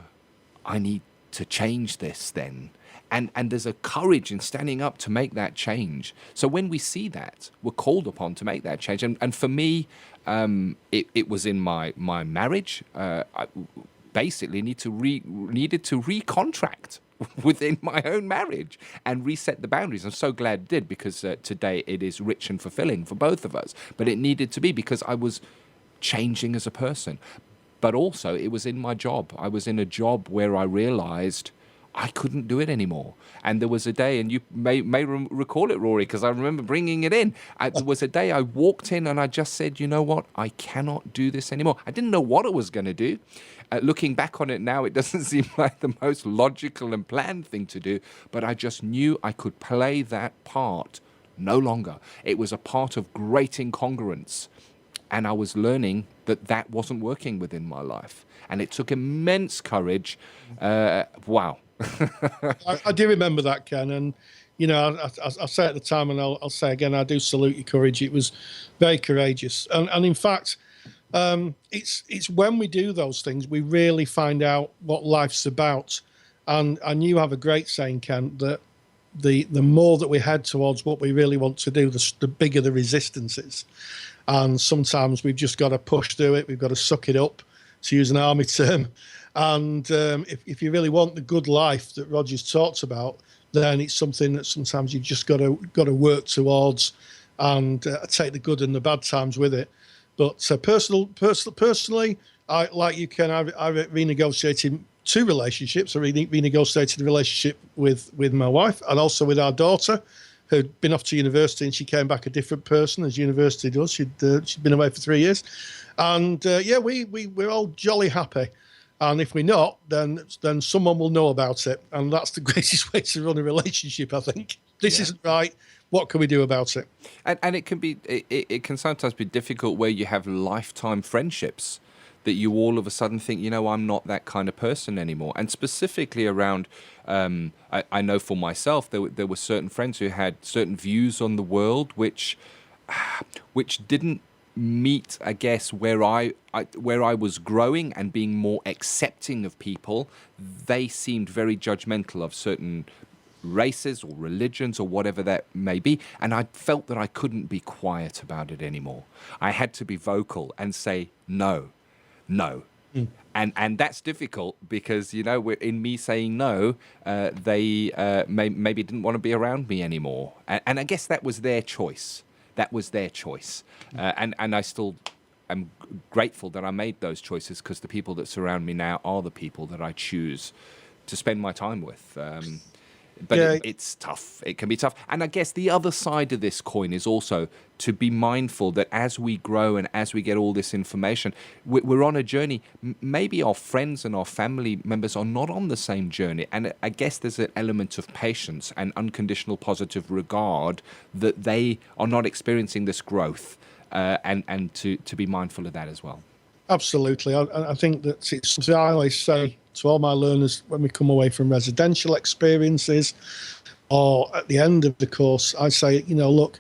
S3: I need to change this then." And there's a courage in standing up to make that change. So when we see that, we're called upon to make that change. And for me, it was in my marriage. I basically needed to recontract within my own marriage and reset the boundaries. I'm so glad it did, because today it is rich and fulfilling for both of us. But it needed to be, because I was changing as a person. But also, it was in my job. I was in a job where I realized I couldn't do it anymore. And there was a day, and you may recall it, Rory, because I remember bringing it in. There was a day I walked in and I just said, "You know what? I cannot do this anymore." I didn't know what I was going to do. Looking back on it now, it doesn't seem like the most logical and planned thing to do, but I just knew I could play that part no longer. It was a part of great incongruence. And I was learning that wasn't working within my life. And it took immense courage. Wow.
S2: I do remember that, Ken, and I say at the time, and I'll say again, I do salute your courage. It was very courageous, and in fact, it's when we do those things we really find out what life's about. And you have a great saying, Ken, that the more that we head towards what we really want to do, the bigger the resistance is. And sometimes we've just got to push through it. We've got to suck it up, to use an army term. And if you really want the good life that Roger's talked about, then it's something that sometimes you've just got to work towards, and take the good and the bad times with it. But personally, like you, Ken, I renegotiated 2 relationships. I renegotiated the relationship with my wife, and also with our daughter, who'd been off to university, and she came back a different person, as university does. She'd been away for 3 years, and we're all jolly happy. And if we're not, then someone will know about it, and that's the greatest way to run a relationship, I think. This isn't right. What can we do about it?
S3: And it can be it can sometimes be difficult where you have lifetime friendships that you all of a sudden think, I'm not that kind of person anymore. And specifically around, I know for myself, there were certain friends who had certain views on the world which didn't meet, I guess, where I was growing and being more accepting of people. They seemed very judgmental of certain races or religions or whatever that may be, and I felt that I couldn't be quiet about it anymore. I had to be vocal and say no. And that's difficult, because in me saying no, they maybe didn't want to be around me anymore, and I guess that was their choice. And I still am grateful that I made those choices, because the people that surround me now are the people that I choose to spend my time with. But it's tough. It can be tough. And I guess the other side of this coin is also to be mindful that as we grow and as we get all this information, we're on a journey. Maybe our friends and our family members are not on the same journey. And I guess there's an element of patience and unconditional positive regard that they are not experiencing this growth, and to be mindful of that as well.
S2: Absolutely. I think that it's something I always say to all my learners when we come away from residential experiences or at the end of the course. I say, look,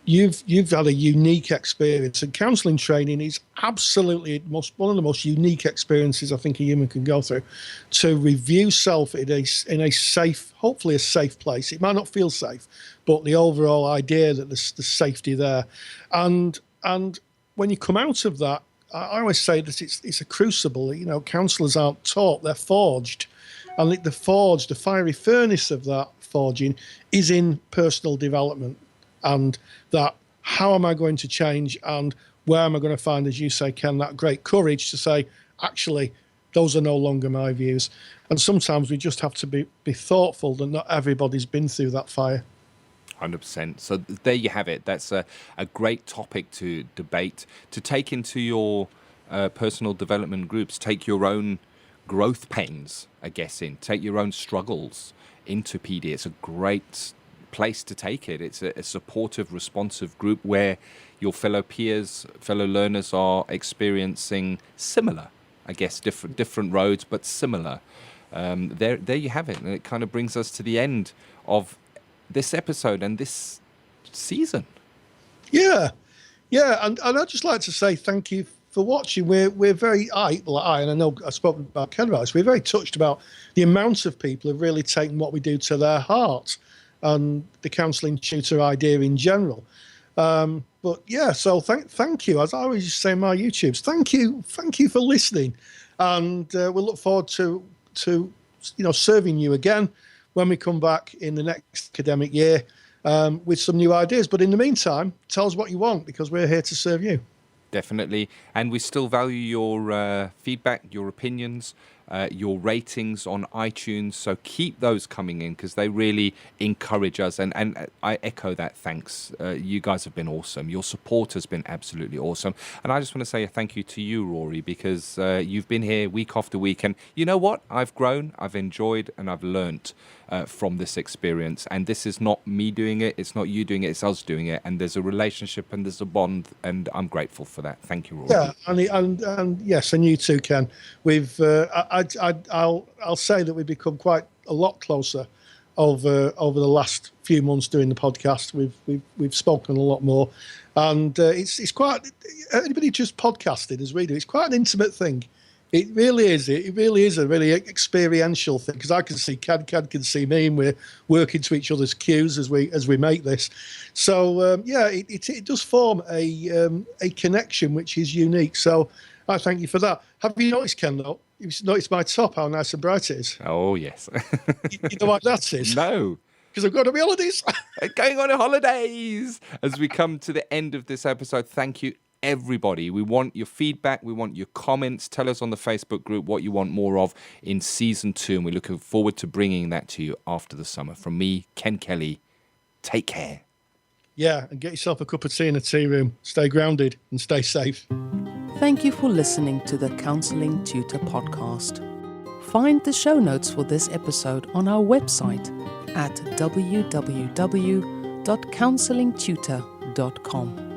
S2: you've had a unique experience, and counselling training is absolutely one of the most unique experiences I think a human can go through, to review self in a safe, hopefully a safe place. It might not feel safe, but the overall idea that there's safety there. And when you come out of that, I always say that it's a crucible. Counsellors aren't taught, they're forged. And the fiery furnace of that forging is in personal development. And that, how am I going to change, and where am I going to find, as you say, Ken, that great courage to say, actually, those are no longer my views. And sometimes we just have to be thoughtful that not everybody's been through that fire.
S3: 100%. So there you have it. That's a great topic to debate, to take into your personal development groups. Take your own growth pains, I guess, take your own struggles into PD. It's a great place to take it. It's a supportive, responsive group where your fellow peers, fellow learners are experiencing similar, I guess, different roads, but similar. There you have it. And it kind of brings us to the end of this episode and this season. Yeah,
S2: and I'd just like to say thank you for watching. We're very, and I know I spoke about Ken about this, we're very touched about the amount of people who've really taken what we do to their heart and the counselling tutor idea in general. But yeah, so thank you. As I always say in my YouTubes, thank you for listening, and we'll look forward to serving you again when we come back in the next academic year with some new ideas. But in the meantime, tell us what you want, because we're here to serve you.
S3: Definitely. And we still value your feedback, your opinions, your ratings on iTunes. So keep those coming in, because they really encourage us. And I echo that thanks. You guys have been awesome. Your support has been absolutely awesome. And I just want to say a thank you to you, Rory, because you've been here week after week. And you know what? I've grown, I've enjoyed, and I've learnt from this experience. And this is not me doing it. It's not you doing it. It's us doing it. And there's a relationship and there's a bond. And I'm grateful for that. Thank you, Rory.
S2: Yeah, and yes, and you too, Ken. We've I'll say that we've become quite a lot closer over the last few months doing the podcast. We've spoken a lot more, and it's quite, anybody just podcasted as we do, it's quite an intimate thing. It really is. It really is a really experiential thing, because I can see Ken can see me, and we're working to each other's cues as we make this. So it does form a connection which is unique. So I thank you for that. Have you noticed, Ken, though? You've noticed my top, how nice and bright it is?
S3: Oh, yes.
S2: You know what that is?
S3: No.
S2: Because I've got to be holidays.
S3: Going on holidays. As we come to the end of this episode, thank you, everybody. We want your feedback. We want your comments. Tell us on the Facebook group what you want more of in season 2. And we're looking forward to bringing that to you after the summer. From me, Ken Kelly, take care.
S2: Yeah, and get yourself a cup of tea in a tea room. Stay grounded and stay safe.
S1: Thank you for listening to the Counselling Tutor podcast. Find the show notes for this episode on our website at www.counsellingtutor.com.